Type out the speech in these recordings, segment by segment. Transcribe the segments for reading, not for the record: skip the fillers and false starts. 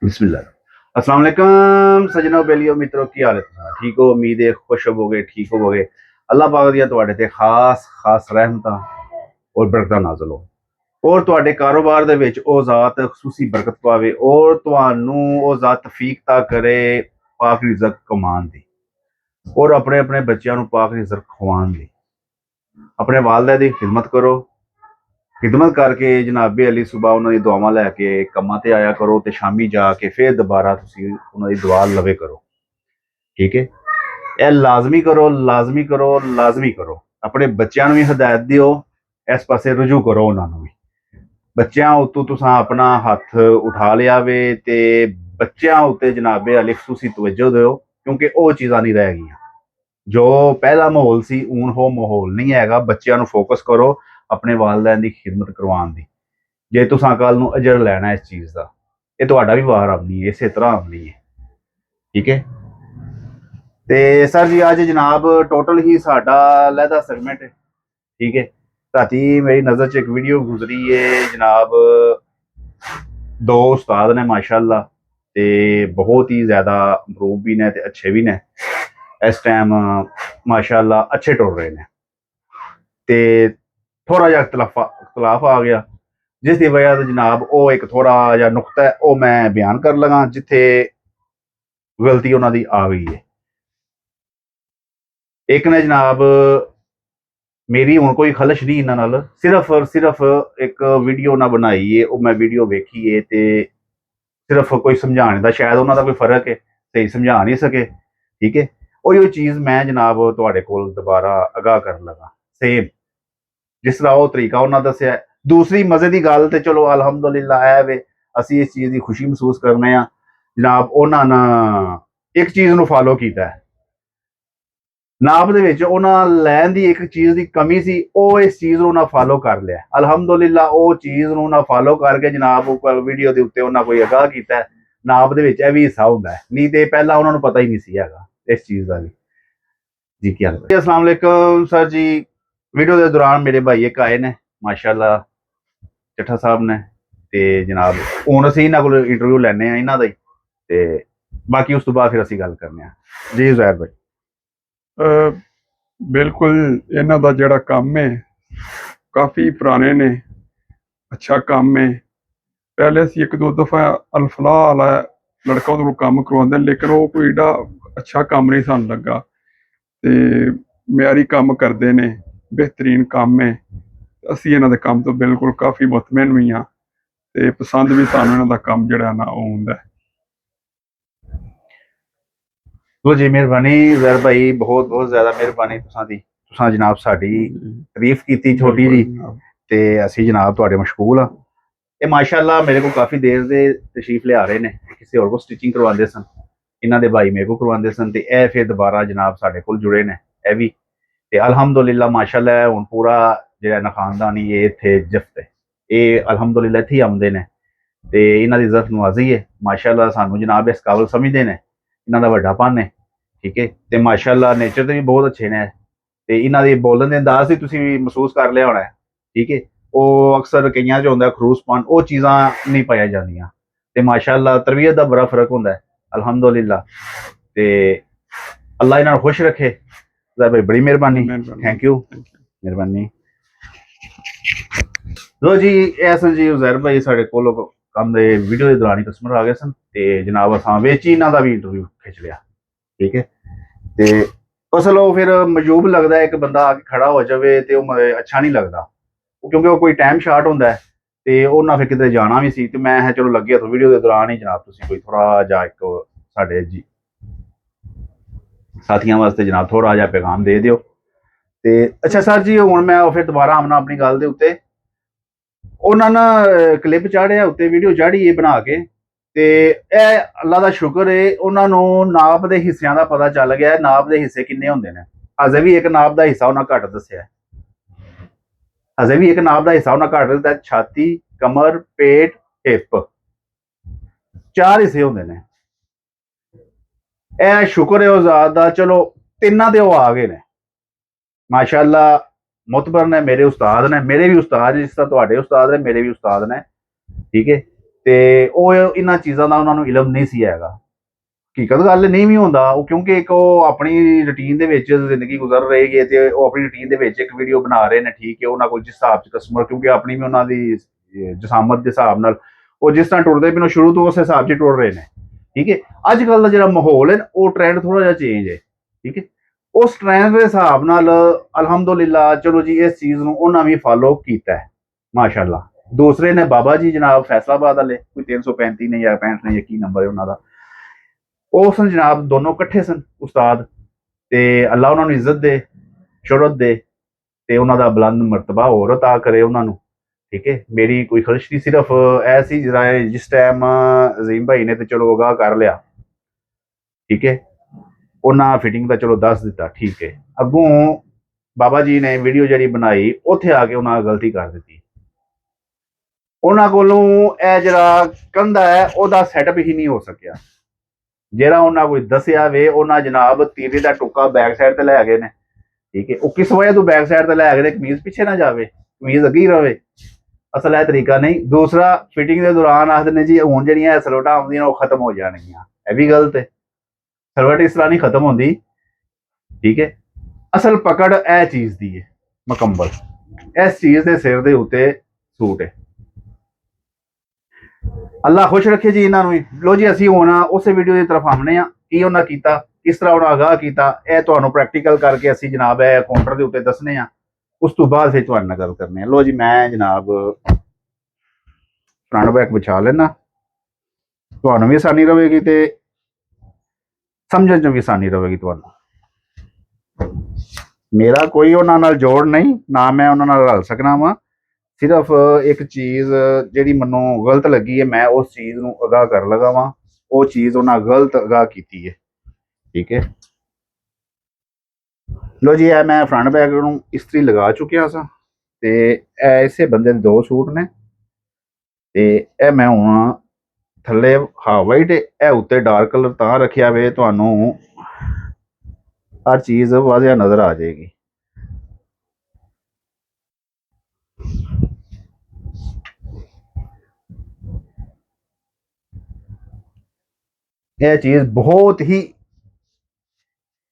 बिस्मिल्लाह। अस्सलाम वालेकुम सजनों बेलियो मित्रों की हालत है ठीक हो उम्मीद है खुश होवोगे ठीक होवोगे अल्लाह पाक दियां तुहाडे ते खास खास रहमतां और बरकतां नाज़िल हो और तुहाडे कारोबार दे विच ओ ज़ात खसूसी बरकत पावे और तुहानू ओ ज़ात तौफीक करे पाक रिज़क कमाण दी और अपने अपने बच्चों नू पाक रिज़क खवाण दी। अपने वालदा दी खिदमत करो, खिदमत करके जनाबे अली सुबह उन्होंने दुआवां लैके कम्मां ते आया करो ते शामी जाके फिर दोबारा तुसी उन्होंने दुआ लवे करो। ठीक है, यह लाजमी करो लाजमी करो लाजमी करो। अपने बच्चों भी हदायत दिओ, इस पासे रुजू करो उन्होंने भी। बच्चों उत्तों तुसां अपना हथ उठा लिया वे ते बच्चों उत्ते जनाबे अली खसूसी तवज्जो दो क्योंकि वो चीज़ां नहीं रह गई जो पहला माहौल सी हूँ वो माहौल नहीं है। बच्चों फोकस करो अपने वालदैन की खिदमत करवाने की जे तुसां कल नूं अजर लैना इस चीज़ का ये तुहाडा भी वार आनी है इस तरह आनी है। ठीक है तो सर जी अज जनाब टोटल ही साडा लहदा सेगमेंट है। ठीक है, राती मेरी नज़र च एक वीडियो गुजरी है जनाब, दो उस्ताद ने माशाअल्लाह ते बहुत ही ज़्यादा इम्प्रूव भी ने ते अच्छे भी ने इस टाइम माशाअल्लाह अच्छे टुर रहे हैं ते थोड़ा जहा इख्तलाफ आ गया जिसकी वजह से जनाब वो एक थोड़ा जहा नुकता है वो मैं बयान कर लगा जिथे गलती उन्होंने आ गई है। एक ने जनाब मेरी हूँ कोई खलश नहीं इन्होंने नाल सिर्फ और सिर्फ एक वीडियो ना बनाई है वो मैं वीडियो वेखी है ते सिर्फ कोई समझाने का शायद उन्होंने कोई फर्क है सही समझा नहीं सके। ठीक है, वो चीज़ मैं जनाब तुहाडे कोल दोबारा आगाह कर लगा सेम जिस तरह वो तरीका उन्होंने दसिया। दूसरी मजे की गल तो चलो अलहमदुलिल्लाह है वे असी इस चीज़ की खुशी महसूस करने जनाब उन्होंने एक चीज़ को फॉलो किया नाप दे विच उन्हां लैन दी एक चीज़ की कमी सी वो इस चीज़ को फॉलो कर लिया अलहमदुलिल्लाह वो चीज़ को फॉलो करके जनाब वीडियो के उत्ते उन्होंने कोई आगाह किया नाप दे विच भी हिस्सा होंदा है नहीं तो पहला उन्होंने पता ही नहीं सी हैगा इस चीज़ का भी। जी क्या हाल है? अस्सलाम वालेकुम सर जी। वीडियो के दौरान मेरे भाई एक आए ने माशाअल्लाह चट्ठा साहब ने ते जनाब हुण असीं इन्हां कोल इंटरव्यू लैने इन्हां दा ही ते बाकी उस तो बाद फिर असीं गल करने जी ज़ुहैर भाई। बिल्कुल इन्हां दा जिहड़ा काम है काफ़ी पुराने ने अच्छा काम है। पहले असीं एक दो दफ़ा अलफलाह वाला लड़का उहदे कोल काम करवांदे लेकिन वो कोई एडा अच्छा काम नहीं सानूं लगा ते म्यारी काम करदे ने बेहतरीन काम है। असीं इन्हां दे काम तो बिल्कुल काफ़ी मुतमिन भी हाँ ते पसंद भी सानूं इन्हां दा काम जिहड़ा ना ओह हुंदा है। तो जी मेहरबानी ज़हर भाई बहुत बहुत ज़्यादा मेहरबानी तुसां जनाब साडी तारीफ की छोटी जी ते असीं जनाब तुहाडे मशगूल हाँ। ये माशाअल्लाह मेरे को काफ़ी देर से तशरीफ लिया रहे ने किसी और को स्टिचिंग करवाते सन इन्हां दे भाई मेरे को करवाते सन ते ए फिर दोबारा जनाब साडे कोल जुड़े ने ए भी ते अल्हम्दुलिल्लाह माशाअल्लाह हुण पूरा जिहड़ा ना खानदान ही इत्थे जफ्त है ये अल्हम्दुलिल्लाह इत्थे ही आउंदे ने ते इन्हां दी इज़्ज़त नवाज़ी है माशाअल्लाह सानू जनाब इस काबिल समझदे ने इन्हां दा वड्डापन है। ठीक है, ते माशाअल्लाह नेचर ते भी बहुत अच्छे ने ते इन्हां दे बोलण दे अंदाज़ भी तुसीं महसूस कर लिया होना है। ठीक है, वो अक्सर कईयां च हुंदा खरूसपन वो चीज़ां नहीं पाई जांदियां ते माशाअल्लाह तरबियत दा बड़ा फर्क हुंदा है अल्हम्दुलिल्लाह ते अल्लाह इन्हां नूं खुश रखे। भाई बड़ी मेहरबानी थैंक यू मेहरबानी। लो जी ऐसा जी ज़हर भाई साढ़े कोल कम दे वीडियो के दौरान ही कस्टमर आ गए सन ते जनाब असां विच ही इन्हां दा भी इंटरव्यू खिच लिया। ठीक है, ते असल वो फिर मजूब लगता है एक बंदा आके खड़ा हो जाए तो अच्छा नहीं लगता क्योंकि वो कोई टाइम शार्ट होंदा है ते उन्हां फिर किते जाना भी सी ते मैं चलो लगे तो वीडियो के दौरान ही जनाब तुसीं कोई थोड़ा जा एक साढ़े जी साथियों वास्ते जनाब थोड़ा जा पैगाम दे दिओ ते अच्छा सर जी हुण मैं फिर दोबारा आमना अपनी गल दे उत्ते उन्हां ना क्लिप चाढ़िया उत्ते वीडियो चाढ़ी है बना के ते अल्लाह का शुक्र है उन्होंने नाप के हिस्सों का पता चल गया नाप के हिस्से किन्ने होंदे ने अजे भी एक नाप का हिस्सा उन्हें घट दसिया अजे भी एक नाप का हिस्सा उन्हें घट दसिया छाती कमर पेट हिप चार हिस्से होंदे ने। ए शुक्र है उस दा चलो तिना ते आ गए ने माशाअल्लाह मुतबर ने मेरे उस्ताद ने मेरे भी उस्ताद जिस तरह तुहाडे उस्ताद ने मेरे भी उस्ताद ने। ठीक है, ਤੇ ਉਹ ਇਹਨਾਂ ਚੀਜ਼ਾਂ ਦਾ ਉਹਨਾਂ ਨੂੰ ਇਲਮ ਨਹੀਂ ਸੀ ਹੈਗਾ। ਹਕੀਕਤ ਗੱਲ ਨਹੀਂ ਵੀ ਹੁੰਦਾ ਉਹ, ਕਿਉਂਕਿ ਇੱਕ ਉਹ ਆਪਣੀ ਰੂਟੀਨ ਦੇ ਵਿੱਚ ਜ਼ਿੰਦਗੀ ਗੁਜ਼ਰ ਰਹੇਗੀ ਤੇ ਉਹ ਆਪਣੀ ਰੂਟੀਨ ਦੇ ਵਿੱਚ ਇੱਕ ਵੀਡੀਓ ਬਣਾ ਰਹੇ ਨੇ, ਠੀਕ ਹੈ, ਉਹਨਾਂ ਕੋਲ ਜਿਸ ਹਿਸਾਬ 'ਚ ਕਸਟਮਰ, ਕਿਉਂਕਿ ਆਪਣੀ ਵੀ ਉਹਨਾਂ ਦੀ ਜਸਾਮਤ ਦੇ ਹਿਸਾਬ ਨਾਲ ਉਹ ਜਿਸ ਤਰ੍ਹਾਂ ਟੁਰਦੇ ਪਏ ਨੇ ਸ਼ੁਰੂ ਤੋਂ ਉਸ ਹਿਸਾਬ 'ਚ ਟੁਰ ਰਹੇ ਨੇ, ਠੀਕ ਹੈ। ਅੱਜ ਕੱਲ੍ਹ ਦਾ ਜਿਹੜਾ ਮਾਹੌਲ ਹੈ ਉਹ ਟ੍ਰੈਂਡ ਥੋੜਾ ਜਿਹਾ ਚੇਂਜ ਹੈ, ਠੀਕ ਹੈ। ਉਸ ਟ੍ਰੈਂਡ ਦੇ ਹਿਸਾਬ ਨਾਲ ਅਲਹਮਦੁਲਿਲਾ ਚਲੋ ਜੀ ਇਸ ਚੀਜ਼ ਨੂੰ ਉਹਨਾਂ ਵੀ ਫਾਲੋ ਕੀਤਾ ਹੈ, ਮਾਸ਼ਾਅੱਲਾ। ਦੂਸਰੇ ਨੇ ਬਾਬਾ ਜੀ ਜਨਾਬ ਫੈਸਲਾਬਾਦ ਵਾਲੇ, ਕੋਈ 335 ਨੇ ਜਾਂ 65 ਨੇ ਜਾਂ ਕੀ ਨੰਬਰ ਹੈ ਉਹਨਾਂ ਦਾ, ਉਹ ਸਨ ਜਨਾਬ, ਦੋਨੋਂ ਇਕੱਠੇ ਸਨ ਉਸਤਾਦ, ਤੇ ਅੱਲਾ ਉਹਨਾਂ ਨੂੰ ਇੱਜ਼ਤ ਦੇ, ਸ਼ੋਹਰਤ ਦੇ, ਤੇ ਉਹਨਾਂ ਦਾ ਬੁਲੰਦ ਮਰਤਬਾ ਹੋਰ ਅਤਾ ਕਰੇ ਉਹਨਾਂ ਨੂੰ, ਠੀਕ ਹੈ। ਮੇਰੀ ਕੋਈ ਖੁਸ਼ ਨਹੀਂ, ਸਿਰਫ ਐਸੀ ਜਿਸ ਟਾਈਮ ਅਜ਼ੀਮ ਭਾਈ ਨੇ ਤੇ ਚਲੋ ਅਗਾਹ ਕਰ ਲਿਆ, ਠੀਕ ਹੈ, ਉਹਨਾਂ ਫਿਟਿੰਗ ਦਾ ਚਲੋ ਦੱਸ ਦਿੱਤਾ, ਠੀਕ ਹੈ। ਅੱਗੋਂ ਬਾਬਾ ਜੀ ਨੇ ਵੀਡੀਓ ਜਿਹੜੀ ਬਣਾਈ ਉੱਥੇ ਆ ਕੇ ਉਹਨਾਂ ਗਲਤੀ ਕਰ ਦਿੱਤੀ, ਉਹਨਾਂ ਕੋਲੋਂ ਇਹ ਜਿਹੜਾ ਕੰਧਾ ਹੈ ਉਹਦਾ ਸੈਟਅਪ ਹੀ ਨਹੀਂ ਹੋ ਸਕਿਆ, ਜਿਹੜਾ ਉਹਨਾਂ ਕੋਈ ਦੱਸਿਆ ਵੇ। ਉਹਨਾਂ ਜਨਾਬ ਤੀਰੇ ਦਾ ਟੁੱਕਾ ਬੈਕ ਸਾਈਡ ਤੇ ਲੈ ਗਏ ਨੇ, ਠੀਕ ਹੈ। ਉਹ ਕਿਸ ਵਜ੍ਹਾ ਤੋਂ ਬੈਕ ਸਾਈਡ ਤੇ ਲੈ ਗਏ ਨੇ, ਕਮੀਜ਼ ਪਿੱਛੇ ਨਾ ਜਾਵੇ, ਕਮੀਜ਼ ਅੱਗੇ ਹੀ ਰਵੇ, ਅਸਲ ਇਹ ਤਰੀਕਾ ਨਹੀਂ। ਦੂਸਰਾ, ਫਿਟਿੰਗ ਦੇ ਦੌਰਾਨ ਆਖਦੇ ਨੇ ਜੀ ਹੁਣ ਜਿਹੜੀਆਂ ਸਲਵਟਾਂ ਆਉਂਦੀਆਂ ਉਹ ਖਤਮ ਹੋ ਜਾਣਗੀਆਂ, ਇਹ ਵੀ ਗਲਤ ਹੈ। ਸਲਵਟ ਇਸ ਤਰ੍ਹਾਂ ਨਹੀਂ ਖਤਮ ਹੁੰਦੀ, ਠੀਕ ਹੈ। ਅਸਲ ਪਕੜ ਇਹ ਚੀਜ਼ ਦੀ ਹੈ ਮੁਕੰਮਲ, ਇਸ ਚੀਜ਼ ਦੇ ਸਿਰ ਦੇ ਉੱਤੇ ਸੂਟ ਹੈ। ਅੱਲਾ ਖੁਸ਼ ਰੱਖੇ ਜੀ ਇਹਨਾਂ ਨੂੰ ਵੀ। ਲੋ ਜੀ ਅਸੀਂ ਹੁਣ ਉਸੇ ਵੀਡੀਓ ਦੀ ਤਰਫ ਆਉਂਦੇ ਹਾਂ, ਕੀ ਉਹਨਾਂ ਕੀਤਾ, ਕਿਸ ਤਰ੍ਹਾਂ ਉਹਨਾਂ ਅਗਾਹ ਕੀਤਾ, ਇਹ ਤੁਹਾਨੂੰ ਪ੍ਰੈਕਟੀਕਲ ਕਰਕੇ ਅਸੀਂ ਜਨਾਬ ਇਹ ਕਾਊਂਟਰ ਦੇ ਉੱਤੇ ਦੱਸਣੇ ਆ। ਉਸ ਤੋਂ ਬਾਅਦ ਫਿਰ ਤੁਹਾਡੇ ਨਾਲ ਗੱਲ ਕਰਨੇ ਆ। ਲੋ ਜੀ ਮੈਂ ਜਨਾਬ ਫਰੰਟ ਬੈਕ ਵਿਛਾ ਲੈਣਾ, ਤੁਹਾਨੂੰ ਵੀ ਆਸਾਨੀ ਰਹੇਗੀ ਤੇ ਸਮਝਣ 'ਚ ਵੀ ਆਸਾਨੀ ਰਹੇਗੀ ਤੁਹਾਨੂੰ। ਮੇਰਾ ਕੋਈ ਉਹਨਾਂ ਨਾਲ ਜੋੜ ਨਹੀਂ, ਨਾ ਮੈਂ ਉਹਨਾਂ ਨਾਲ ਰਲ ਸਕਣਾ ਵਾ, ਸਿਰਫ ਇੱਕ ਚੀਜ਼ ਜਿਹੜੀ ਮੈਨੂੰ ਗਲਤ ਲੱਗੀ ਹੈ ਮੈਂ ਉਸ ਚੀਜ਼ ਨੂੰ ਅਗਾਹ ਕਰ ਲਗਾ ਵਾਂ, ਉਹ ਚੀਜ਼ ਉਹਨਾਂ ਗਲਤ ਅਗਾਹ ਕੀਤੀ ਹੈ, ਠੀਕ ਹੈ। ਲੋ ਜੀ ਇਹ ਮੈਂ ਫਰੰਟ ਬੈਕ ਨੂੰ ਇਸਤਰੀ ਲਗਾ ਚੁੱਕਿਆ ਸਾਂ, ਤੇ ਇਹ ਇਸੇ ਬੰਦੇ ਦੇ 2 ਸੂਟ ਨੇ, ਤੇ ਇਹ ਮੈਂ ਹੁਣ ਥੱਲੇ ਹਾਂ ਵਾਈਟ, ਇਹ ਉੱਤੇ ਡਾਰਕ ਕਲਰ ਤਾਂ ਰੱਖਿਆ ਵੇ ਤੁਹਾਨੂੰ ਹਰ ਚੀਜ਼ ਵਾਜ਼ਿਆ ਨਜ਼ਰ ਆ ਜਾਏਗੀ। ਇਹ ਚੀਜ਼ ਬਹੁਤ ਹੀ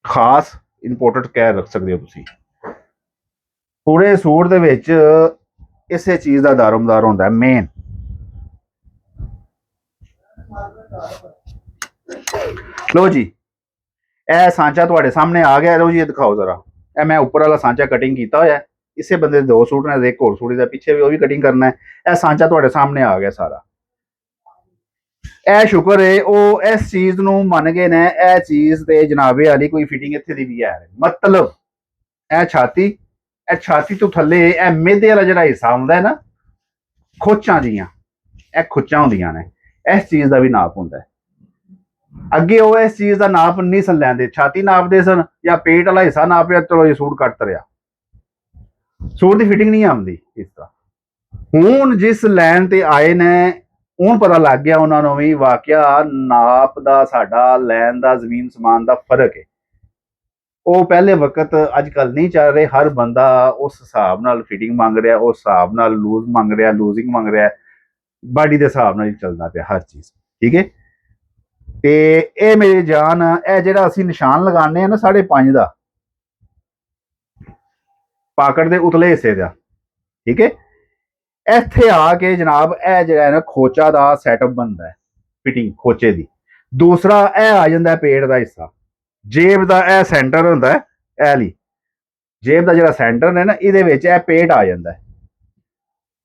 ਖਾਸ ਇੰਪੋਰਟੈਂਟ ਕਹਿ ਰੱਖ ਸਕਦੇ ਹੋ ਤੁਸੀਂ। ਪੂਰੇ ਸੂਟ ਦੇ ਵਿੱਚ ਇਸੇ ਚੀਜ਼ ਦਾ ਦਾਰੋਮਦਾਰ ਹੁੰਦਾ ਮੇਨ। ਲੋ ਜੀ ਇਹ ਸਾਂਚਾ ਤੁਹਾਡੇ ਸਾਹਮਣੇ ਆ ਗਿਆ। ਲੋ ਜੀ ਇਹ ਦਿਖਾਓ ਜ਼ਰਾ, ਇਹ ਮੈਂ ਉੱਪਰ ਵਾਲਾ ਸਾਂਚਾ ਕਟਿੰਗ ਕੀਤਾ ਹੋਇਆ, ਇਸੇ ਬੰਦੇ ਦੇ 2 ਸੂਟ ਨੇ, ਇੱਕ ਹੋਰ ਸੂਟ ਦਾ ਪਿੱਛੇ ਵੀ ਉਹ ਵੀ ਕਟਿੰਗ ਕਰਨਾ ਹੈ। ਇਹ ਸਾਂਚਾ ਤੁਹਾਡੇ ਸਾਹਮਣੇ ਆ ਗਿਆ ਸਾਰਾ। ਇਹ ਸ਼ੁਕਰ ਹੈ ਉਹ ਇਸ ਚੀਜ਼ ਨੂੰ ਮੰਨ ਗਏ ਨੇ, ਇਹ ਚੀਜ਼ ਤੇ ਜਨਾਬੇ ਵਾਲੀ ਕੋਈ ਫਿਟਿੰਗ ਇੱਥੇ ਦੀ ਵੀ ਹੈ। ਮਤਲਬ ਇਹ ਛਾਤੀ ਤੋਂ ਥੱਲੇ ਇਹ ਮਿਹਦੇ ਵਾਲਾ ਜਿਹੜਾ ਹਿੱਸਾ ਹੁੰਦਾ ਹੈ ਨਾ, ਖੋਚਾਂ ਜੀਆਂ, ਇਹ ਖੁੱਚਾਂ ਹੁੰਦੀਆਂ ਨੇ, ਇਸ ਚੀਜ਼ ਦਾ ਵੀ ਨਾਪ ਹੁੰਦਾ ਹੈ। ਅੱਗੇ ਉਹ ਇਸ ਚੀਜ਼ ਦਾ ਨਾਪ ਨਹੀਂ ਸਨ ਲੈਂਦੇ, ਛਾਤੀ ਨਾਪਦੇ ਸਨ ਜਾਂ ਪੇਟ ਵਾਲਾ ਹਿੱਸਾ ਨਾਪਿਆ, ਚਲੋ ਇਹ ਸੂਟ ਕੱਟ ਰਿਹਾ, ਸੂਟ ਦੀ ਫਿਟਿੰਗ ਨਹੀਂ ਆਉਂਦੀ ਇਸ ਤਰ੍ਹਾਂ। ਹੁਣ ਜਿਸ ਲਾਈਨ ਤੇ ਆਏ ਨੇ ਹੁਣ ਪਤਾ ਲੱਗ ਗਿਆ ਉਹਨਾਂ ਨੂੰ ਵੀ ਵਾਕਿਆ ਨਾਪ ਦਾ ਸਾਡਾ ਲੈਣ ਦਾ ਜ਼ਮੀਨ ਸਮਾਨ ਦਾ ਫਰਕ ਹੈ। ਉਹ ਪਹਿਲੇ ਵਕਤ ਅੱਜ ਕੱਲ ਨਹੀਂ ਚੱਲ ਰਹੇ, ਹਰ ਬੰਦਾ ਉਸ ਹਿਸਾਬ ਨਾਲ ਫਿਟਿੰਗ ਮੰਗ ਰਿਹਾ, ਉਸ ਹਿਸਾਬ ਨਾਲ ਲੂਜ਼ ਮੰਗ ਰਿਹਾ, ਲੂਜ਼ਿੰਗ ਮੰਗ ਰਿਹਾ, ਬਾਡੀ ਦੇ ਹਿਸਾਬ ਨਾਲ ਹੀ ਚੱਲਦਾ ਪਿਆ ਹਰ ਚੀਜ਼, ਠੀਕ ਹੈ। ਤੇ ਇਹ ਮੇਰੀ ਜਾਨ, ਇਹ ਜਿਹੜਾ ਅਸੀਂ ਨਿਸ਼ਾਨ ਲਗਾਉਂਦੇ ਆ ਨਾ 5.5 ਦਾ ਪਾਕਟ ਦੇ ਉਤਲੇ ਹਿੱਸੇ ਦਾ, ਠੀਕ ਹੈ। ਇੱਥੇ ਆ ਕੇ ਜਨਾਬ ਇਹ ਜਿਹੜਾ ਹੈ ਨਾ ਖੋਚਾ ਦਾ ਸੈਟਅਪ ਬਣਦਾ ਹੈ, ਫਿਟਿੰਗ ਖੋਚੇ ਦੀ। ਦੂਸਰਾ ਇਹ ਆ ਜਾਂਦਾ ਪੇਟ ਦਾ ਹਿੱਸਾ, ਜੇਬ ਦਾ ਇਹ ਸੈਂਟਰ ਹੁੰਦਾ ਹੈ, ਇਹ ਲਈ ਜੇਬ ਦਾ ਜਿਹੜਾ ਸੈਂਟਰ ਨੇ ਨਾ ਇਹਦੇ ਵਿੱਚ ਇਹ ਪੇਟ ਆ ਜਾਂਦਾ ਹੈ,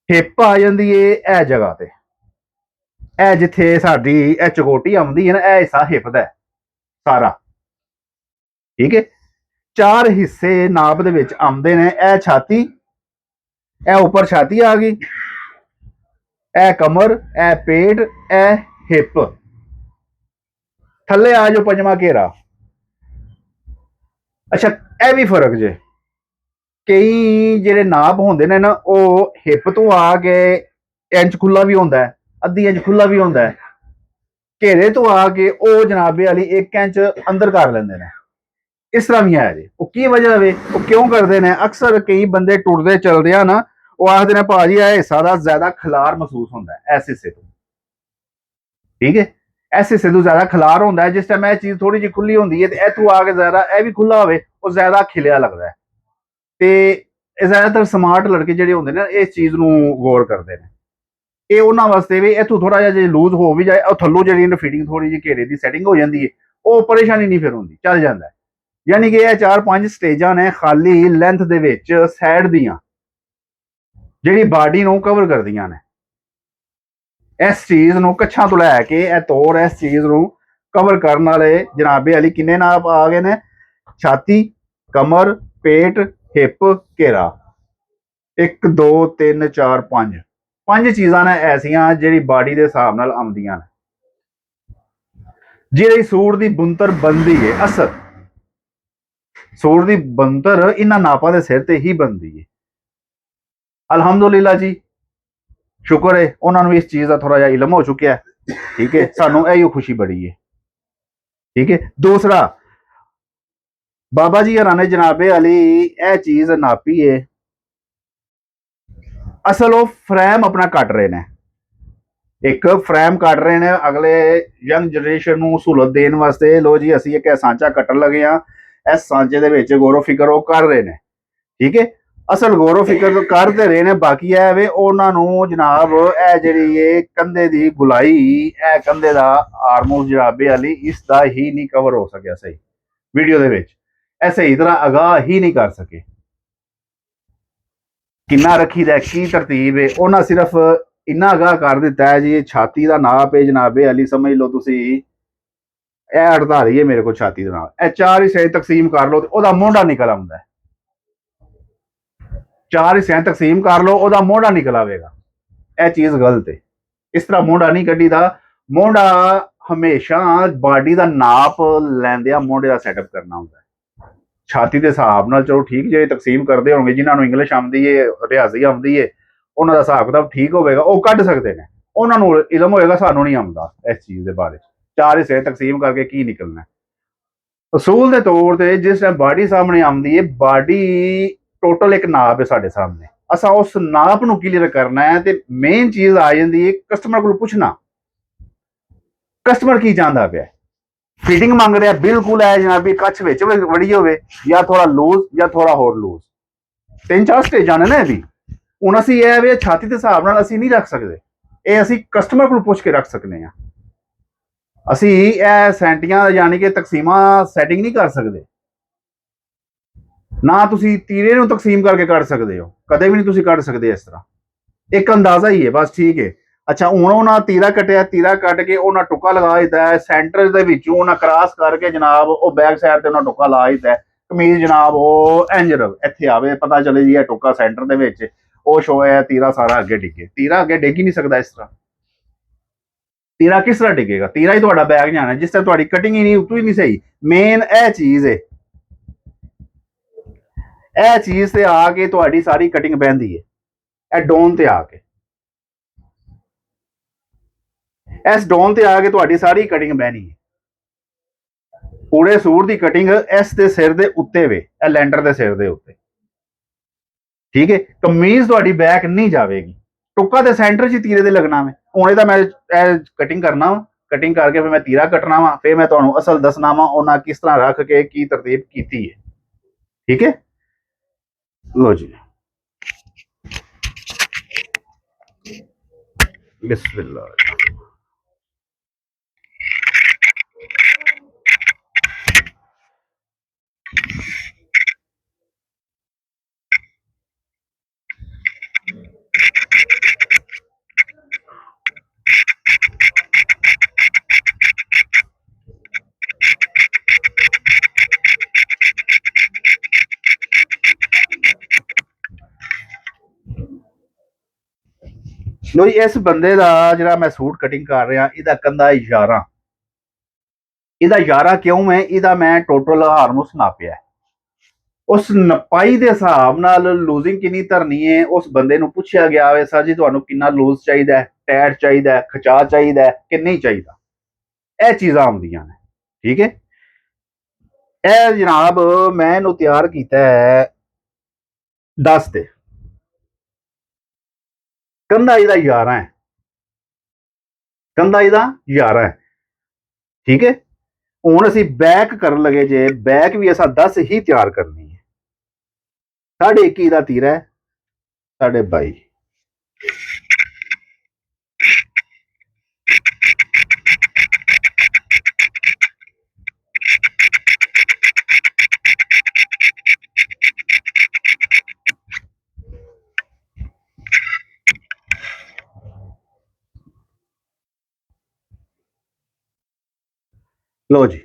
ਹਿੱਪ ਆ ਜਾਂਦੀ ਏ ਇਹ ਜਗ੍ਹਾ ਤੇ, ਇਹ ਜਿੱਥੇ ਸਾਡੀ ਇਹ ਚਕੋਟੀ ਆਉਂਦੀ ਹੈ ਨਾ ਇਹ ਹਿੱਸਾ ਹਿੱਪ ਦਾ ਸਾਰਾ, ਠੀਕ ਹੈ। 4 ਹਿੱਸੇ ਨਾਪ ਦੇ ਵਿੱਚ ਆਉਂਦੇ ਨੇ। ਇਹ ਛਾਤੀ, ਇਹ ਉੱਪਰ ਛਾਤੀ ਆ ਗਈ, ਇਹ ਕਮਰ, ਇਹ ਪੇਟ, ਇਹ ਹਿੱਪ, ਥੱਲੇ ਆ ਜੋ 5ਵਾਂ ਘੇਰਾ। ਅੱਛਾ ਇਹ ਵੀ ਫਰਕ ਜੇ, ਕਈ ਜਿਹੜੇ ਨਾਪ ਹੁੰਦੇ ਨੇ ਨਾ ਉਹ ਹਿੱਪ ਤੋਂ ਆ ਕੇ ਇੰਚ ਖੁੱਲਾ ਵੀ ਹੁੰਦਾ ਹੈ, ਅੱਧੀ ਇੰਚ ਖੁੱਲਾ ਵੀ ਹੁੰਦਾ ਹੈ, ਘੇਰੇ ਤੋਂ ਆ ਕੇ ਉਹ ਜਨਾਬੇ ਵਾਲੀ 1 ਇੰਚ ਅੰਦਰ ਕਰ ਲੈਂਦੇ ਨੇ। ਇਸ ਤਰ੍ਹਾਂ ਵੀ ਹੈ ਜੀ। ਉਹ ਕੀ ਵਜ੍ਹਾ ਵੇ, ਉਹ ਕਿਉਂ ਕਰਦੇ ਨੇ? ਅਕਸਰ ਕਈ ਬੰਦੇ ਟੁੱਟਦੇ ਚੱਲਦੇ ਆ ਨਾ, ਉਹ ਆਖਦੇ ਨੇ ਭਾਜੀ ਇਹ ਹਿੱਸਾ ਦਾ ਜ਼ਿਆਦਾ ਖਿਲਾਰ ਮਹਿਸੂਸ ਹੁੰਦਾ ਹੈ ਇਸ ਹਿੱਸੇ ਤੋਂ, ठीक है। इस हिस्से तो ज्यादा खिलार होंदा है, जिस टाइम यह चीज थोड़ी जी खुली होंदी है तो इथों आके ज्यादा यह भी खुला होवे और ज्यादा खिलिया लगता है। तो ज्यादातर स्मार्ट लड़के जिहड़े होंदे ने इस चीज नूं गौर करते हैं। ये उन्होंने वास्ते भी इतों थोड़ा जहा जो लूज हो भी जाए और थल्लों जी फिटिंग थोड़ी जी घेरे की सैटिंग हो जाती है, वो परेशानी नहीं फिर होंगी, चल जाता है। यानी कि यह 4-5 स्टेजा ने खाली लेंथ दे विच साइड दियां जिहड़ी बाडी नूं कवर करदियां ने, इस चीज नूं कच्छां तो लैके यह तौर इस चीज नूं कवर करने वाले जनाबे अली किन्ने नाप आ गए ने? छाती, कमर, पेट, हिप, घेरा, 1 2 3 4 5 5 चीज़ां ने ऐसियां जिहड़ी बाडी के हिसाब नाल आउंदियां ने, जिहड़ी सूट की बुनतर बनती है। असल सूट की बनतर इन्हां नापां दे सिर ते ही बनती है। अल्हम्दुलिल्लाह जी, शुक्र है उन्होंने भी इस चीज़ का थोड़ा जिहा इलम हो चुका है। ठीक है, सानू इहो खुशी बड़ी है। ठीक है। दूसरा, बाबा जी हरां ने जनाबे अली यह चीज़ नापी है, असल वो फ्रेम अपना कट रहे हैं, एक फ्रेम कट रहे हैं अगले यंग जनरेशन को सहूलत देने वास्ते। लो जी असी एक सांचा कट्टन लगे हाँ, इस सांचे दे विच गौरो फिक्र वो कर रहे हैं। ठीक है, असल गौरो फिक्र तो करते रहे हैं, बाकी है वे उन्होंने जनाब ए जी कंधे की गुलाई, ए कंधे का आर्मोस जनाबे अली इसका ही नहीं कवर हो सकिया सही वीडियो दे विच, ए सही तरह आगाह ही नहीं कर सके किन्ना रखी दा की तरतीब है। उन्हें सिर्फ इन्ना आगाह कर दिता है जी, छाती का नाप है जनाबे अली समझ लो तुसी, ए 48 है मेरे को छाती का नाप, ए 4 हिस्से तकसीम कर लो तो मोढ़ा निकल आउंदा है। 4 हिस्से तकसीम कर लो ओदा मोढ़ा निकल आवेगा, यह चीज गलत है। इस तरह मोढ़ा नहीं कड्डी दा। मोढ़ा हमेशा बॉडी का नाप लैंदिया मोढ़े का सैटअप करना होंदा है। छाती के हिसाब नाल चलो ठीक जे तकसीम करते होंगे, जिन्होंने इंग्लिश आती है, रियाजी आती है, उन्होंने हिसाब किताब ठीक होगा, वो कढ़ सकते हैं, उन्होंने इलम होएगा, सानू नहीं आता इस चीज़ के बारे। 4 हिस्से तकसीम करके की निकलना है। असूल के तौर पर जिस टाइम बॉडी सामने आती है, बॉडी टोटल एक नाप है साढ़े सामने, असा उस नाप नूं क्लीयर करना है। तो मेन चीज़ आ जाती है कस्टमर को पुछना, कस्टमर की चाहता पे, फिटिंग मंग रहा बिल्कुल है जनाब भी कच्छ विच वड़ी होवे, या थोड़ा लूज या थोड़ा होर लूज, 3-4 स्टेजां ने ना भी। हुण असीं यह वे छाती के हिसाब नाल असीं नहीं रख सकते, ये असीं कस्टमर को पुछ के रख सकते हैं। असीं यह सैंटियां यानी कि तकसीमां सैटिंग नहीं कर सकते, ना तुसीं तीरे नूं तकसीम करके कढ़ सकते हो, कदे भी नहीं तुसीं कढ़ सकते इस तरह, एक अंदाजा ही है बस। ठीक है। अच्छा हुण उन्हां तीरा कट्टिया, तीरा कट के उन्हां टुक्का लगा दिता है, सेंटर दे विचों उन्हां क्रॉस करके जनाब वो बैक साइड ते उन्हां टुक्का ला दिता है। कमीज जनाब वो इंज इत्थे आवे, पता चले जी टुक्का सेंटर दे विच, वो शो है तीरा सारा अगे डिगे। तीरा अगे डिग ही नहीं सकता इस तरह, तीरा किस तरह डिगेगा? तीरा ही तुहाडा बैग जाना जिस तरह तुहाडी कटिंग ही नहीं, उतों ही नहीं सही। मेन यह चीज़ है, यह चीज़ से आके तुहाडी सारी कटिंग बहती है, यह डोन ते आके, इस डोन ते आके तुहाडी सारी कटिंग बहनी है। पूरे सूट की कटिंग इस दे सिर दे उत्ते वे, लैंडर के सिर दे उत्ते। ठीक है, कमीज तुहाडी बैक नहीं जाएगी, टुक्का तो सेंटर च तीरे दे लगना वे। हुणे तां मैं कटिंग करना वा, कटिंग करके फिर मैं तीरा कटना वा, फिर मैं तुहानूं असल दसना वा उन्हां किस तरह रख के की तरतीब कीती है। ठीक है, लो जी बिस्मिल्लाह। लो जी, इस बंदे का जिहड़ा मैं सूट कटिंग कर रहा, इहदा कंधा 11, इहदा 11 क्यों है? इहदा मैं टोटल हारमोस नापिया है, उस नपाई के हिसाब नाल लूजिंग कितनी धरनी है। उस बंदे नूं पुछया गया है सर जी तुहानूं कितना लूज चाहिए, टाइट चाहिए, खचा चाहिए कि नहीं चाहिए, यह चीज़ां आउंदियां ने। ठीक है, यह जनाब मैं इहनूं तैयार किया है 10 ते, कंधा इहदा 11 है, ਕੰਧਾ ਇਹਦਾ 11 है। ठीक है, ਹੁਣ ਅਸੀਂ ਬੈਕ ਕਰਨ ਲਗੇ ਜੇ ਬੈਕ ਵੀ ਅਸਾਂ 10 ਹੀ ਤਿਆਰ ਕਰਨੀ ਹੈ। 21.5 ਦਾ ਤੀਰਾ ਹੈ, 22.5। लो जी,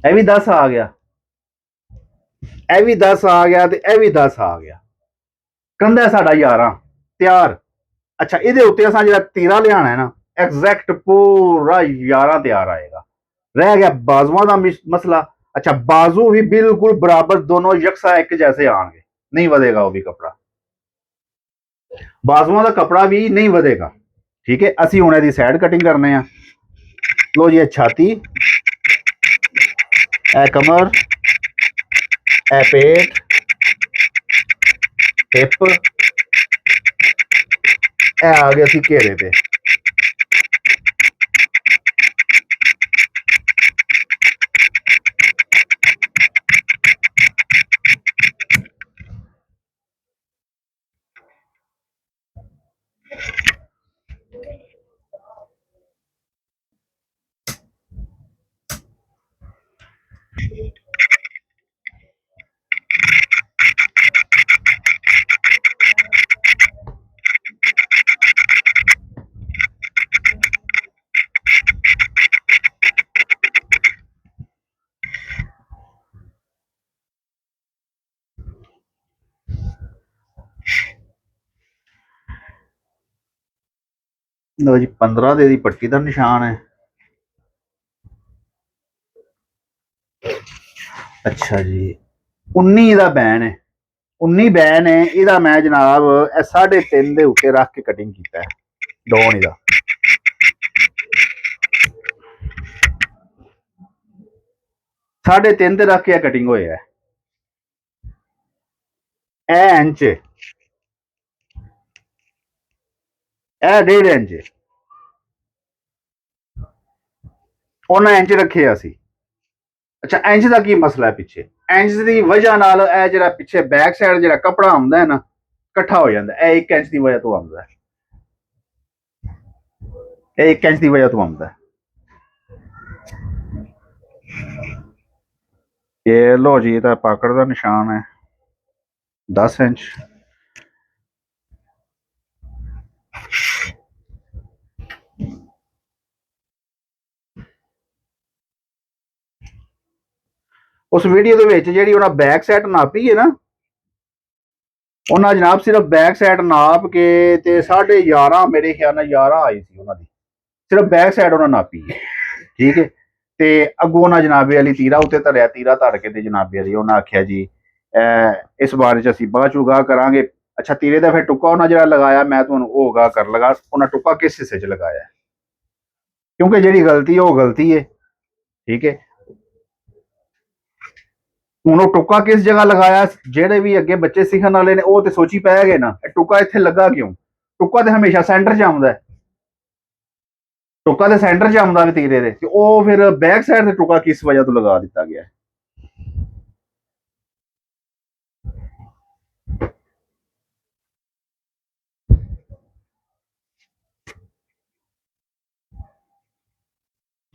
ਇਹ ਵੀ 10 ਆ ਗਿਆ, ਇਹ ਵੀ 10 ਆ ਗਿਆ ਤੇ ਇਹ ਵੀ 10 ਆ ਗਿਆ। ਕੰਧਾ ਸਾਡਾ 11 ਤਿਆਰ। ਅੱਛਾ, ਇਹਦੇ ਉੱਤੇ ਅਸਾਂ ਜਿਹੜਾ ਤੀਰਾ ਲਿਆਣਾ ਹੈ ਨਾ, ਐਗਜ਼ੈਕਟ ਪੂਰਾ 11 ਤਿਆਰ ਆਏਗਾ। रह गया बाजुओं का मसला। अच्छा, बाजू भी बिल्कुल बराबर दोनों यकसा एक जैसे आएंगे, नहीं वधेगा वो भी कपड़ा, बाजुओं का कपड़ा भी नहीं वधेगा। ठीक है, असी हुण इहदी साइड कटिंग करने हैं। लो जी, छाती, ए कमर, ए पेट, हिप, ए आ गया सी घेरे ते। लो जी, 15 ਦੇ ਦੀ ਪੱਟੀ ਦਾ ਨਿਸ਼ਾਨ ਹੈ। अच्छा जी, 19 ਦਾ ਬੈਨ ਹੈ। 19 ਬੈਨ ਹੈ ਇਹਦਾ। ਮੈਂ ਜਨਾਬ ਇਹ 3.5 ਦੇ ਉੱਤੇ ਰੱਖ ਕੇ ਕਟਿੰਗ ਕੀਤਾ ਹੈ, ਡੋਨ ਇਹਦਾ। साढ़े 3 ਤੇ ਰੱਖ ਕੇ ਕਟਿੰਗ ਹੋਇਆ ਹੈ। ਇਹ ਇੰਚ, ਇਹ 1.5 ਇੰਚ, ਉਹਨਾਂ ਇੰਚ ਰੱਖਿਆ ਸੀ। अच्छा, इंच का की मसला है पिछे? इंच की वजह नाल ए जिहड़ा पिछे बैक साइड जिहड़ा कपड़ा आउंदा है ना, इकट्ठा हो जाता है। 1 इंच की वजह तो आउंदा है, 1 इंच की वजह तो आउंदा है। ये लो जी, इहदा पाकड़ का निशान है 10 इंच। उस वीडियो ਦੇ ਵਿੱਚ ਜਿਹੜੀ ਉਹਨਾਂ बैक साइड नापी है ना, ਉਹਨਾਂ जनाब सिर्फ बैक साइड नाप के ते 11.5 मेरे ख्याल ਨਾਲ 11 आई सी ਉਹਨਾਂ ਦੀ। सिर्फ बैक साइड ਉਹਨਾਂ नापी है। ठीक है, ਤੇ ਅੱਗੋਂ ਉਹਨਾਂ ਜਨਾਬੇ ਵਾਲੀ ਤੀਰਾ ਉੱਤੇ ਧਰਿਆ। ਤੀਰਾ ਧਰ ਕੇ ਤੇ ਜਨਾਬੇ ਵਾਲੀ ਉਹਨਾਂ ਆਖਿਆ ਜੀ ਇਸ ਬਾਰੇ ਚ ਅਸੀਂ ਬਾਅਦ ਚ ਗਾਹ ਕਰਾਂਗੇ। ਅੱਛਾ, ਤੀਰੇ ਦਾ ਫਿਰ ਟੁੱਕਾ ਉਹਨਾਂ ਜਿਹੜਾ ਲਗਾਇਆ, ਮੈਂ ਤੁਹਾਨੂੰ ਉਹ ਗਾਹ ਕਰ ਲਗਾ ਉਹਨਾਂ ਟੁੱਕਾ ਕਿਸ ਹਿੱਸੇ ਚ ਲਗਾਇਆ, ਕਿਉਂਕਿ ਜਿਹੜੀ ਗਲਤੀ ਹੈ ਉਹ ਗਲਤੀ ਹੈ। ਠੀਕ ਹੈ, ਹੁਣ ਉਹ ਟੁੱਕਾ ਕਿਸ ਜਗ੍ਹਾ ਲਗਾਇਆ, ਜਿਹੜੇ ਵੀ ਅੱਗੇ ਬੱਚੇ ਸਿੱਖਣ ਵਾਲੇ ਨੇ ਉਹ ਤੇ ਸੋਚੀ ਪੈ ਗਏ ਨਾ, ਇਹ ਟੁੱਕਾ ਇੱਥੇ ਲੱਗਾ ਕਿਉਂ? ਟੁੱਕਾ ਤੇ ਹਮੇਸ਼ਾ ਸੈਂਟਰ 'ਚ ਆਉਂਦਾ, ਟੁੱਕਾ ਤੇ ਸੈਂਟਰ 'ਚ ਆਉਂਦਾ ਵੀ ਤੀਰੇ ਦੇ, ਤੇ ਉਹ ਫਿਰ ਬੈਕ ਸਾਈਡ ਤੇ ਟੁੱਕਾ ਕਿਸ ਵਜ੍ਹਾ ਤੋਂ ਲਗਾ ਦਿੱਤਾ ਗਿਆ?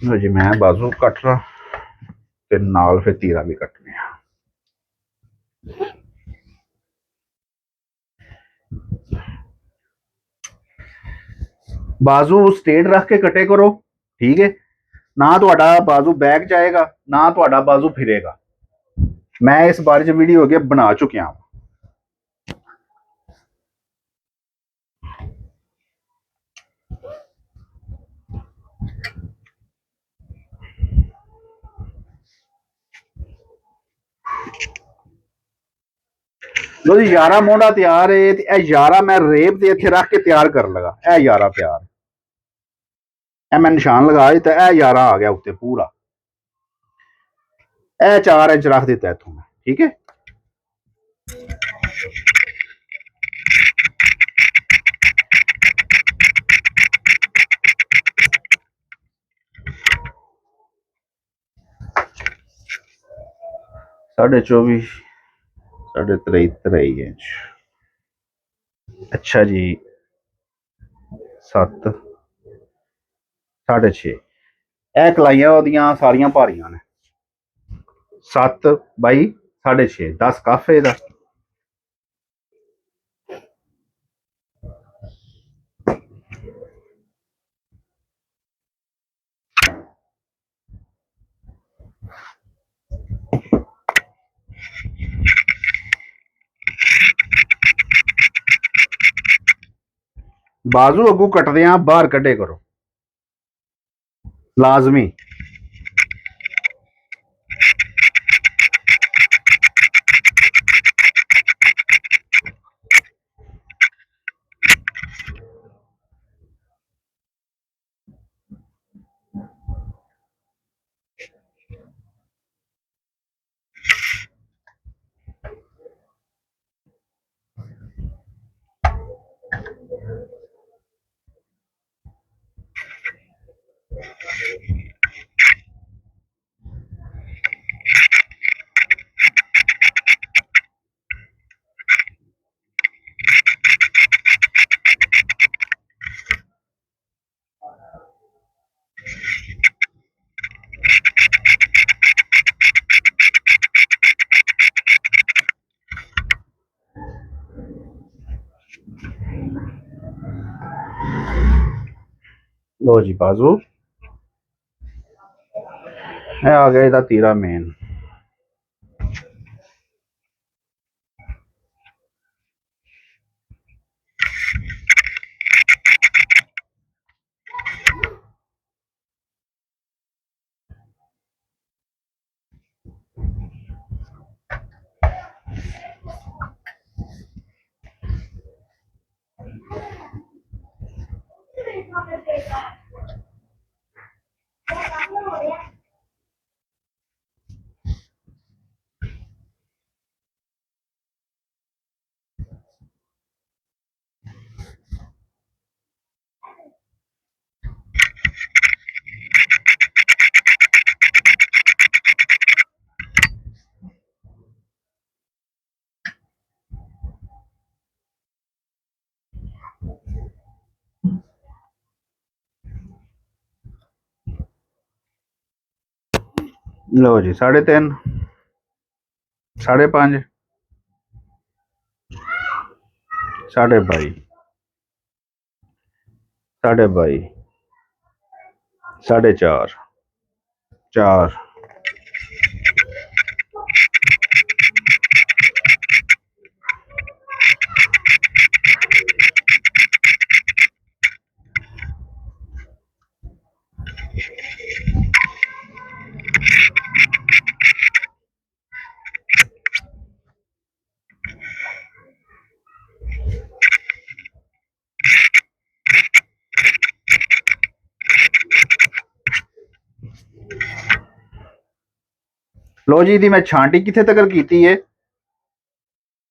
जी, मैं बाजू कट रहा ते नाल फिर तीरा भी कटने। बाजू स्ट्रेट रख के कटे करो। ठीक है, ना तो बाजू बैक जाएगा, ना तो बाजू फिरेगा। मैं इस बारे च वीडियो अगे बना चुकिया हूं। लो जी, 11 मोढ़ा तैयार है। 11 मैं रेप के इत्थे रख के तैयार कर लगा। 11 तैयार, मैं निशान लगा दिता। 11 आ गया उत्ते पूरा। 4 इंच रख दिता इत्थों मैं। ठीक है, 24.5 23 इंच। अच्छा जी 7 6.5 ਇਹ ਕਲਾਈਆਂ ਉਹਦੀਆਂ ਸਾਰੀਆਂ ਭਾਰੀਆਂ ਨੇ 7 ਬਾਈ 6.5 10 ਕਾਫੇ ਦਾ। बाजू अगू कटदे बाहर कड्डे करो लाजमी। लो जी बाजू है आ गया इधर तीरा मेन। लो जी 3.5 5.5 22.5 22.5 4.5 4 लो जी दी मैं छांटी किथे तक की है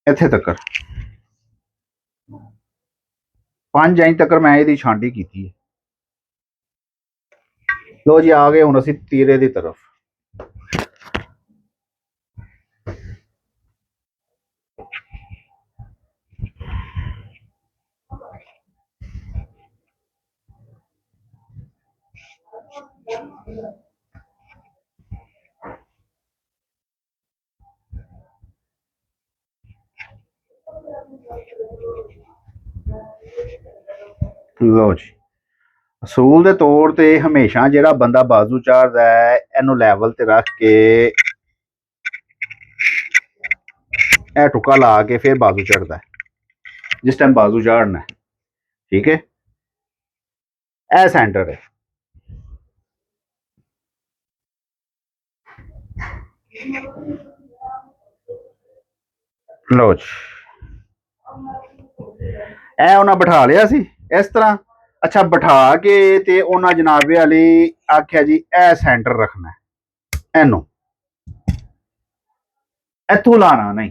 इथे तक 5 इंच तक मैं ये छांटी की है। लो जी आ गए हुण असीं तीरे की तरफ। लो जी असूल के तौर पर हमेशा जिहड़ा बंदा बाजू चाढ़ता है इनू लैवल ते रख के ए टुका ला के फिर बाजू चढ़ता है जिस टाइम बाजू चाढ़ना है। ठीक है ए सेंटर है। लो जी ए उन्हें बिठा लिया सी इस तरह। अच्छा बिठा के ते उन्हें जनाबे वाली आख्या जी ए सेंटर रखना है इनू इथों लाना नहीं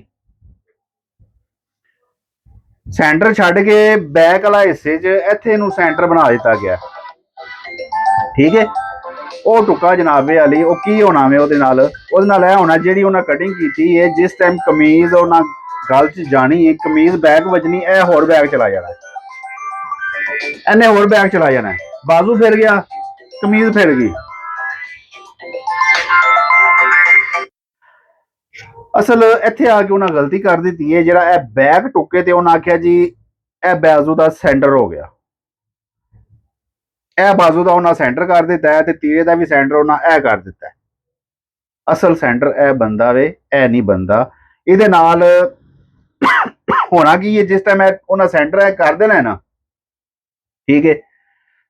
सेंटर छड़ के बैक वाला हिस्से च इत्थे इनू सेंटर बना दिता गया। ठीक है वो टुका जनाबे वाली वो की होना वे उहदे नाल ਉਹਦੇ ਨਾਲ ਇਹ ਹੋਣਾ ਜਿਹੜੀ ਉਹਨਾਂ ਕਟਿੰਗ ਕੀਤੀ ਹੈ, ਜਿਸ ਟਾਈਮ ਕਮੀਜ਼ ਉਹਨਾਂ ਗਲ 'ਚ ਜਾਣੀ ਹੈ, ਕਮੀਜ਼ ਬੈਕ ਵੱਜਣੀ, ਇਹ ਹੋਰ ਬੈਕ ਚਲਾ ਜਾਣਾ, ਇਹਨੇ ਹੋਰ ਬੈਕ ਚਲਾ ਜਾਣਾ, ਬਾਜ਼ੂ ਫਿਰ ਗਿਆ, ਕਮੀਜ਼ ਫਿਰ ਗਈ। ਅਸਲ ਇੱਥੇ ਆ ਕੇ ਉਹਨਾਂ ਗਲਤੀ ਕਰ ਦਿੱਤੀ ਹੈ, ਜਿਹੜਾ ਇਹ ਬੈਕ ਟੁੱਕੇ ਤੇ ਉਹਨਾਂ ਆਖਿਆ ਜੀ ਇਹ ਬਾਜ਼ੂ ਦਾ ਸੈਂਟਰ ਹੋ ਗਿਆ, ਇਹ ਬਾਜ਼ੂ ਦਾ ਉਹਨਾਂ ਸੈਂਟਰ ਕਰ ਦਿੱਤਾ ਹੈ ਤੇ ਤੀਰੇ ਦਾ ਵੀ ਸੈਂਟਰ ਉਹਨਾਂ ਇਹ ਕਰ ਦਿੱਤਾ ਹੈ। ਅਸਲ ਸੈਂਟਰ ਇਹ ਬੰਦਾ ਵੇ, ਇਹ ਨਹੀਂ ਬੰਦਾ। ਇਹਦੇ ਨਾਲ ਹੋਣਾ ਕੀ ਹੈ, ਜਿਸ ਟਾਈਮ ਉਹਨਾਂ ਸੈਂਟਰ ਇਹ ਕਰ ਦੇਣਾ ਹੈ ਨਾ, ਠੀਕ ਹੈ,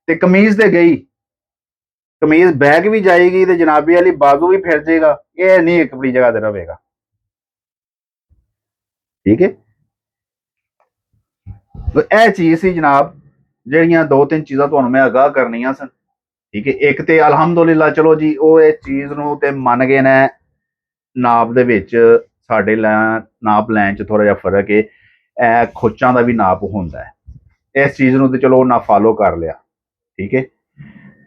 ਤੇ ਕਮੀਜ਼ ਤੇ ਗਈ, ਕਮੀਜ਼ ਬੈਕ ਵੀ ਜਾਏਗੀ ਤੇ ਜਨਾਬੀ ਵਾਲੀ ਬਾਜ਼ੂ ਵੀ ਫਿਰ ਜਾਏਗਾ, ਇਹ ਨਹੀਂ ਇੱਕ ਆਪਣੀ ਜਗ੍ਹਾ ਤੇ ਰਹੇਗਾ, ਠੀਕ ਹੈ। ਇਹ ਚੀਜ਼ ਸੀ ਜਨਾਬ, ਜਿਹੜੀਆਂ 2-3 ਚੀਜ਼ਾਂ ਤੁਹਾਨੂੰ ਮੈਂ ਆਗਾਹ ਕਰਨੀਆਂ ਸਨ, ਠੀਕ ਹੈ। ਇੱਕ ਤੇ ਅਲਹਮਦੁਲਿਲਾ ਚਲੋ ਜੀ ਉਹ ਇਸ ਚੀਜ਼ ਨੂੰ ਤੇ ਮੰਨ ਗਏ ਨੇ, ਨਾਪ ਦੇ ਵਿੱਚ ਸਾਡੇ ਨਾਪ ਲੈਣ 'ਚ ਥੋੜਾ ਜਿਹਾ ਫਰਕ ਹੈ, ਇਹ ਖੁੱਚਾਂ ਦਾ ਵੀ ਨਾਪ ਹੁੰਦਾ ਹੈ, ਇਸ ਚੀਜ਼ ਨੂੰ ਤੇ ਚਲੋ ਉਹਨਾਂ ਫਾਲੋ ਕਰ ਲਿਆ, ਠੀਕ ਹੈ।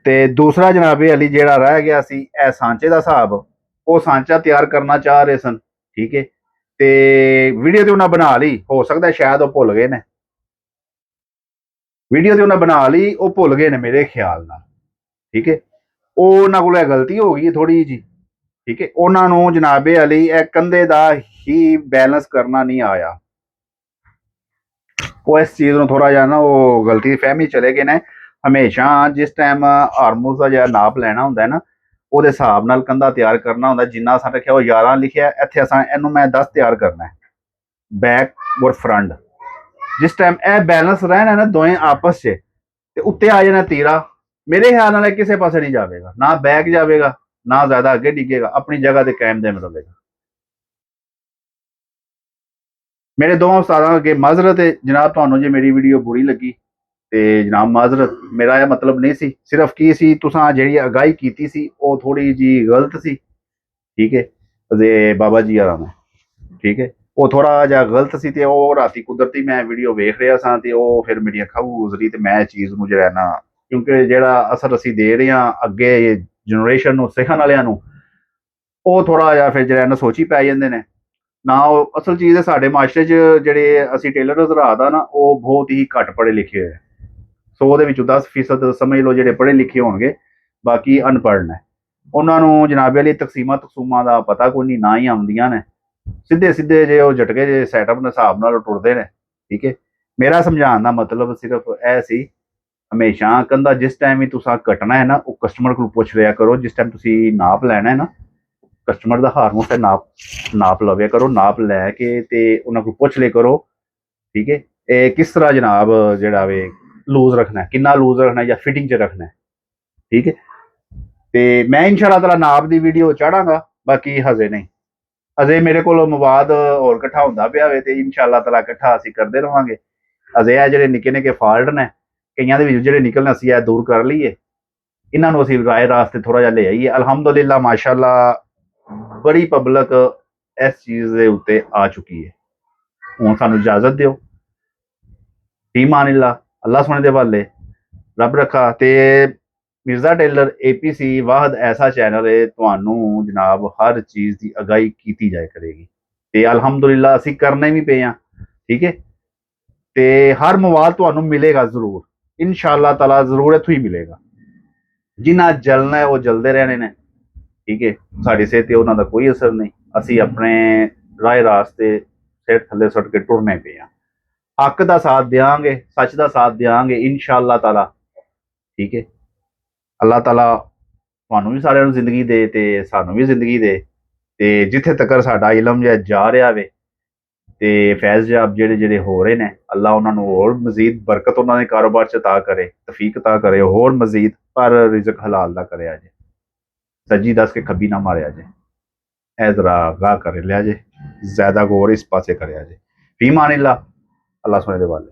ਤੇ ਦੂਸਰਾ ਜਨਾਬੇ ਅਲੀ ਜਿਹੜਾ ਰਹਿ ਗਿਆ ਸੀ ਇਹ ਸਾਂਚੇ ਦਾ ਹਿਸਾਬ, ਉਹ ਸਾਂਚਾ ਤਿਆਰ ਕਰਨਾ ਚਾਹ ਰਹੇ ਸਨ, ਠੀਕ ਹੈ, ਤੇ ਵੀਡੀਓ ਤੇ ਉਹਨਾਂ ਬਣਾ ਲਈ, ਹੋ ਸਕਦਾ ਸ਼ਾਇਦ ਉਹ ਭੁੱਲ ਗਏ ਨੇ, ਵੀਡੀਓ ਤੇ ਉਹਨਾਂ ਬਣਾ ਲਈ, ਉਹ ਭੁੱਲ ਗਏ ਨੇ ਮੇਰੇ ਖਿਆਲ ਨਾਲ, ਠੀਕ ਹੈ। ਉਹ ਉਹਨਾਂ ਕੋਲ ਇਹ ਗਲਤੀ ਹੋ ਗਈ ਥੋੜੀ ਜੀ, ਠੀਕ ਹੈ। ਉਹਨਾਂ ਨੂੰ ਜਨਾਬੇ ਅਲੀ ਇਹ ਕੰਧੇ ਦਾ ਹੀ ਬੈਲੈਂਸ ਕਰਨਾ ਨਹੀਂ ਆਇਆ, ਉਹ ਇਸ ਚੀਜ਼ ਨੂੰ ਥੋੜਾ ਜਿਹਾ ਨਾ ਉਹ ਗਲਤੀ ਫਹਿਮੀ ਚਲੇ ਗਏ ਨੇ। ਹਮੇਸ਼ਾ ਜਿਸ ਟਾਈਮ ਹਾਰਮੋਸ ਦਾ ਜਿਹੜਾ ਨਾਪ ਲੈਣਾ ਹੁੰਦਾ ਹੈ ਨਾ, ਉਹਦੇ ਹਿਸਾਬ ਨਾਲ ਕੰਧਾ ਤਿਆਰ ਕਰਨਾ ਹੁੰਦਾ। ਜਿੰਨਾ ਅਸਾਂ ਰੱਖਿਆ ਉਹ 11 ਲਿਖਿਆ, ਇੱਥੇ ਅਸਾਂ ਇਹਨੂੰ ਮੈਂ 10 ਤਿਆਰ ਕਰਨਾ ਹੈ, ਬੈਕ ਔਰ ਫਰੰਟ। ਜਿਸ ਟਾਈਮ ਇਹ ਬੈਲੈਂਸ ਰਹਿਣਾ ਨਾ ਦੋਵੇਂ ਆਪਸ 'ਚ, ਤੇ ਉੱਤੇ ਆ ਜਾਣਾ ਤੀਰਾ, ਮੇਰੇ ਖਿਆਲ ਨਾਲ ਕਿਸੇ ਪਾਸੇ ਨਹੀਂ ਜਾਵੇਗਾ, ਨਾ ਬੈਕ ਜਾਵੇਗਾ ਨਾ ਜ਼ਿਆਦਾ ਅੱਗੇ ਡਿੱਗੇਗਾ, ਆਪਣੀ ਜਗ੍ਹਾ ਤੇ ਕਾਇਮ ਦੇ ਰਹੇਗਾ। ਮੇਰੇ ਦੋਵਾਂ ਉਸਤਾਦਾਂ ਅੱਗੇ ਮਾਜ਼ਰਤ ਹੈ ਜਨਾਬ, ਤੁਹਾਨੂੰ ਜੇ ਮੇਰੀ ਵੀਡੀਓ ਬੁਰੀ ਲੱਗੀ ਤੇ ਜਨਾਬ ਮਾਜ਼ਰਤ, ਮੇਰਾ ਇਹ ਮਤਲਬ ਨਹੀਂ ਸੀ, ਸਿਰਫ ਕੀ ਸੀ ਤੁਸੀਂ ਜਿਹੜੀ ਅਗਾਈ ਕੀਤੀ ਸੀ ਉਹ ਥੋੜੀ ਜੀ ਗਲਤ ਸੀ, ਠੀਕ ਹੈ, ਤੇ ਬਾਬਾ ਜੀ ਆਰਾਮ ਹੈ, ਠੀਕ ਹੈ, ਉਹ ਥੋੜਾ ਜਿਹਾ ਗਲਤ ਸੀ। ਤੇ ਉਹ ਰਾਤੀ ਕੁਦਰਤੀ ਮੈਂ ਵੀਡੀਓ ਵੇਖ ਰਿਹਾ ਸਾਂ ਤੇ ਉਹ ਫਿਰ ਮੇਰੀ ਅੱਖਾਂ ਗੁਜ਼ਰੀ ਤੇ ਮੈਂ ਚੀਜ਼ ਨੂੰ ਜਿਹੜਾ ਨਾ, ਕਿਉਂਕਿ ਜਿਹੜਾ ਅਸਰ ਅਸੀਂ ਦੇ ਰਹੇ ਹਾਂ ਅੱਗੇ ਜਨਰੇਸ਼ਨ ਨੂੰ, ਸਿੱਖਣ ਵਾਲਿਆਂ ਨੂੰ, ਉਹ ਥੋੜਾ ਜਿਹਾ ਫਿਰ ਜਿਹੜਾ ਨਾ ਸੋਚੀ ਪੈ ਜਾਂਦੇ ਨੇ ਨਾ। ਉਹ ਅਸਲ ਚੀਜ਼ ਹੈ ਸਾਡੇ ਮਾਸ਼ਰੇ 'ਚ ਜਿਹੜੇ ਅਸੀਂ ਟੇਲਰ ਹਜ਼ਰਾਤ ਆ ਨਾ, ਉਹ ਬਹੁਤ ਹੀ ਘੱਟ ਪੜ੍ਹੇ ਲਿਖੇ ਹੋਏ, 100 ਦੇ ਵਿੱਚੋਂ 10% ਸਮਝ ਲਓ ਜਿਹੜੇ ਪੜ੍ਹੇ ਲਿਖੇ ਹੋਣਗੇ, ਬਾਕੀ ਅਨਪੜ੍ਹ ਨੇ। ਉਹਨਾਂ ਨੂੰ ਜਨਾਬੇ ਵਾਲੀ ਤਕਸੀਮਾਂ ਦਾ ਪਤਾ ਕੋਈ ਨਹੀਂ, ਨਾ ਹੀ ਆਉਂਦੀਆਂ ਨੇ, ਸਿੱਧੇ ਸਿੱਧੇ ਜੇ ਉਹ ਝਟਕੇ ਜੇ ਸੈਟਅਪ ਦੇ ਹਿਸਾਬ ਨਾਲ ਟੁੱਟਦੇ ਨੇ, ਠੀਕ ਹੈ। ਮੇਰਾ ਸਮਝਾਉਣ ਦਾ ਮਤਲਬ ਸਿਰਫ ਇਹ ਸੀ, ਹਮੇਸ਼ਾ ਕੰਧਾ ਜਿਸ ਟਾਈਮ ਵੀ ਤੁਸੀਂ ਕੱਟਣਾ ਹੈ ਨਾ, ਉਹ ਕਸਟਮਰ ਕੋਲ ਪੁੱਛ ਲਿਆ ਕਰੋ। ਜਿਸ ਟਾਈਮ ਤੁਸੀਂ ਨਾਪ ਲੈਣਾ ਹੈ ਨਾ, ਕਸਟਮਰ ਦਾ ਹਾਰਮੋਨ ਤੇ ਨਾਪ ਲਵਿਆ ਕਰੋ, ਨਾਪ ਲੈ ਕੇ ਤੇ ਉਹਨਾਂ ਕੋਲ ਪੁੱਛ ਲਿਆ ਕਰੋ, ਠੀਕ ਹੈ, ਇਹ ਕਿਸ ਤਰ੍ਹਾਂ ਜਨਾਬ ਜਿਹੜਾ ਵੇ ਲੂਜ਼ ਰੱਖਣਾ, ਕਿੰਨਾ ਲੂਜ਼ ਰੱਖਣਾ ਜਾਂ ਫਿਟਿੰਗ 'ਚ ਰੱਖਣਾ, ਠੀਕ ਹੈ। ਤੇ ਮੈਂ ਇਨਸ਼ਾਅੱਲਾ ਤਾਲਾ ਨਾਪ ਦੀ ਵੀਡੀਓ ਚਾੜਾਂਗਾ, ਬਾਕੀ ਹਜੇ ਨਹੀਂ, ਅਜੇ ਮੇਰੇ ਕੋਲ ਮਵਾਦ ਹੋਰ ਇਕੱਠਾ ਹੁੰਦਾ ਪਿਆ ਵੇ ਤੇ ਇਨਸ਼ਾਅੱਲਾ ਤਾਲਾ ਇਕੱਠਾ ਅਸੀਂ ਕਰਦੇ ਰਵਾਂਗੇ। ਅਜੇ ਇਹ ਜਿਹੜੇ ਨਿੱਕੇ ਨਿੱਕੇ ਫਾਲਟ ਨੇ ਕਈਆਂ ਦੇ ਵਿੱਚ ਜਿਹੜੇ ਨਿਕਲਣ, ਅਸੀਂ ਇਹ ਦੂਰ ਕਰ ਲਈਏ, ਇਹਨਾਂ ਨੂੰ ਅਸੀਂ ਰਾਏ ਰਾਸਤੇ ਥੋੜਾ ਜਿਹਾ ਲੈ ਆਈਏ। ਅਲਹਮਦੁਲਿਲਾ ਮਾਸ਼ਾਅੱਲਾ ਬੜੀ ਪਬਲਿਕ ਇਸ ਚੀਜ਼ ਦੇ ਉੱਤੇ ਆ ਚੁੱਕੀ ਹੈ। ਹੁਣ ਸਾਨੂੰ ਇਜਾਜ਼ਤ ਦਿਓ, ਈਮਾਨਿल्लाह, ਅੱਲਾ ਸੋਹਣੇ ਦੇ ਵਾਲੇ, ਰੱਬ ਰੱਖਾ। ਤੇ ਮਿਰਜ਼ਾ ਟੇਲਰ APC ਵਾਹਦ ਐਸਾ ਚੈਨਲ ਹੈ, ਤੁਹਾਨੂੰ ਜਨਾਬ ਹਰ ਚੀਜ਼ ਦੀ ਅਗਾਈ ਕੀਤੀ ਜਾਇਆ ਕਰੇਗੀ ਤੇ ਅਲਹਮਦੁਲਿਲਾ ਅਸੀਂ ਕਰਨੇ ਵੀ ਪਏ ਹਾਂ, ਠੀਕ ਹੈ। ਤੇ ਹਰ ਮਵਾਦ ਤੁਹਾਨੂੰ ਮਿਲੇਗਾ ਜ਼ਰੂਰ, ਇਨਸ਼ਾਅੱਲਾ ਤਾਲਾ ਜ਼ਰੂਰ ਇੱਥੋਂ ਹੀ ਮਿਲੇਗਾ। ਜਿਨ੍ਹਾਂ ਜਲਣਾ ਹੈ ਉਹ ਜਲਦੇ ਰਹਿਣੇ ਨੇ, ਠੀਕ ਹੈ, ਸਾਡੀ ਸਿਹਤ ਤੇ ਉਹਨਾਂ ਦਾ ਕੋਈ ਅਸਰ ਨਹੀਂ, ਅਸੀਂ ਆਪਣੇ ਰਾਹ ਰਾਸਤੇ ਸਿਰ ਥੱਲੇ ਸੁੱਟ ਕੇ ਟੁਰਨੇ ਪਏ ਹਾਂ। ਹੱਕ ਦਾ ਸਾਥ ਦਿਆਂਗੇ, ਸੱਚ ਦਾ ਸਾਥ ਦਿਆਂਗੇ ਇਨਸ਼ਾਅੱਲਾ ਤਾਲਾ, ਠੀਕ ਹੈ। ਅੱਲਾਹ ਤਾਲਾ ਤੁਹਾਨੂੰ ਵੀ ਸਾਰਿਆਂ ਨੂੰ ਜ਼ਿੰਦਗੀ ਦੇ ਤੇ ਸਾਨੂੰ ਵੀ ਜ਼ਿੰਦਗੀ ਦੇ, ਤੇ ਜਿੱਥੇ ਤੱਕ ਸਾਡਾ ਇਲਮ ਜਾ ਰਿਹਾ ਵੇ ਤੇ ਫੈਜ਼ਯਾਬ ਜਿਹੜੇ ਹੋ ਰਹੇ ਨੇ, ਅੱਲਾਹ ਉਹਨਾਂ ਨੂੰ ਹੋਰ ਮਜ਼ੀਦ ਬਰਕਤ ਉਹਨਾਂ ਦੇ ਕਾਰੋਬਾਰ 'ਚ ਅਤਾ ਕਰੇ, ਤੌਫੀਕ ਅਤਾ ਕਰੇ, ਹੋਰ ਮਜ਼ੀਦ ਪਰ ਰਿਜ਼ਕ ਹਲਾਲ ਦਾ ਕਰਿਆ ਜੇ, ਸੱਜੀ ਦੱਸ ਕੇ ਖੱਬੀ ਨਾ ਮਾਰਿਆ ਜੇ, ਇਹ ਜ਼ਰਾ ਗਾਹ ਕਰ ਲਿਆ ਜੇ, ਜ਼ਿਆਦਾ ਗੌਰ ਇਸ ਪਾਸੇ ਕਰਿਆ ਜੇ। ਫੀ ਮਾਨਿल्लाह, ਅੱਲਾਹ ਸੋਹਣੇ ਦੇ ਵਾਲੇ।